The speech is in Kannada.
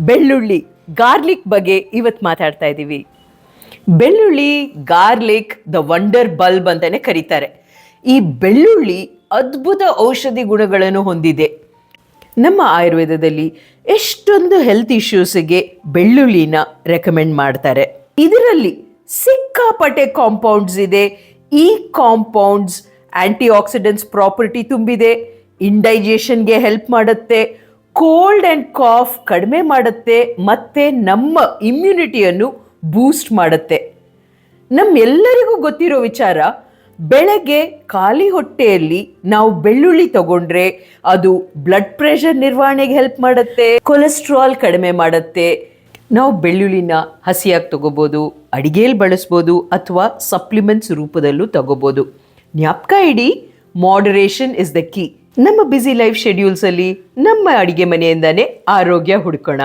ಬೆಳ್ಳುಳ್ಳಿ ಗಾರ್ಲಿಕ್ ಬಗ್ಗೆ ಇವತ್ತು ಮಾತಾಡ್ತಾ ಇದ್ದೀವಿ. ಬೆಳ್ಳುಳ್ಳಿ ಗಾರ್ಲಿಕ್ ದ ವಂಡರ್ ಬಲ್ಬ್ ಅಂತಾನೆ ಕರೀತಾರೆ. ಈ ಬೆಳ್ಳುಳ್ಳಿ ಅದ್ಭುತ ಔಷಧಿ ಗುಣಗಳನ್ನು ಹೊಂದಿದೆ. ನಮ್ಮ ಆಯುರ್ವೇದದಲ್ಲಿ ಎಷ್ಟೊಂದು ಹೆಲ್ತ್ ಇಶ್ಯೂಸ್ಗೆ ಬೆಳ್ಳುಳ್ಳಿನ ರೆಕಮೆಂಡ್ ಮಾಡ್ತಾರೆ. ಇದರಲ್ಲಿ ಸಿಕ್ಕಾಪಟ್ಟೆ ಕಾಂಪೌಂಡ್ಸ್ ಇದೆ. ಈ ಕಾಂಪೌಂಡ್ಸ್ ಆಂಟಿ ಆಕ್ಸಿಡೆಂಟ್ಸ್ ಪ್ರಾಪರ್ಟಿ ತುಂಬಿದೆ. ಇಂಡೈಜೆಷನ್ಗೆ ಹೆಲ್ಪ್ ಮಾಡುತ್ತೆ, ಕೋಲ್ಡ್ ಆ್ಯಂಡ್ ಕಾಫ್ ಕಡಿಮೆ ಮಾಡುತ್ತೆ, ಮತ್ತು ನಮ್ಮ ಇಮ್ಯುನಿಟಿಯನ್ನು ಬೂಸ್ಟ್ ಮಾಡುತ್ತೆ. ನಮ್ಮೆಲ್ಲರಿಗೂ ಗೊತ್ತಿರೋ ವಿಚಾರ, ಬೆಳಗ್ಗೆ ಖಾಲಿ ಹೊಟ್ಟೆಯಲ್ಲಿ ನಾವು ಬೆಳ್ಳುಳ್ಳಿ ತಗೊಂಡ್ರೆ ಅದು ಬ್ಲಡ್ ಪ್ರೆಷರ್ ನಿರ್ವಹಣೆಗೆ ಹೆಲ್ಪ್ ಮಾಡುತ್ತೆ, ಕೊಲೆಸ್ಟ್ರಾಲ್ ಕಡಿಮೆ ಮಾಡುತ್ತೆ. ನಾವು ಬೆಳ್ಳುಳ್ಳಿನ ಹಸಿಯಾಗಿ ತಗೋಬೋದು, ಅಡಿಗೆಯಲ್ಲಿ ಬಳಸ್ಬೋದು, ಅಥವಾ ಸಪ್ಲಿಮೆಂಟ್ಸ್ ರೂಪದಲ್ಲೂ ತಗೋಬೋದು. ಜ್ಞಾಪಕ ಇಡಿ, ಮಾಡರೇಷನ್ ಇಸ್ ದ ಕೀ. ನಮ್ಮ ಬ್ಯುಸಿ ಲೈಫ್ ಶೆಡ್ಯೂಲ್ಸಲ್ಲಿ ನಮ್ಮ ಅಡಿಗೆ ಮನೆಯಿಂದನೇ ಆರೋಗ್ಯ ಹುಡ್ಕೋಣ.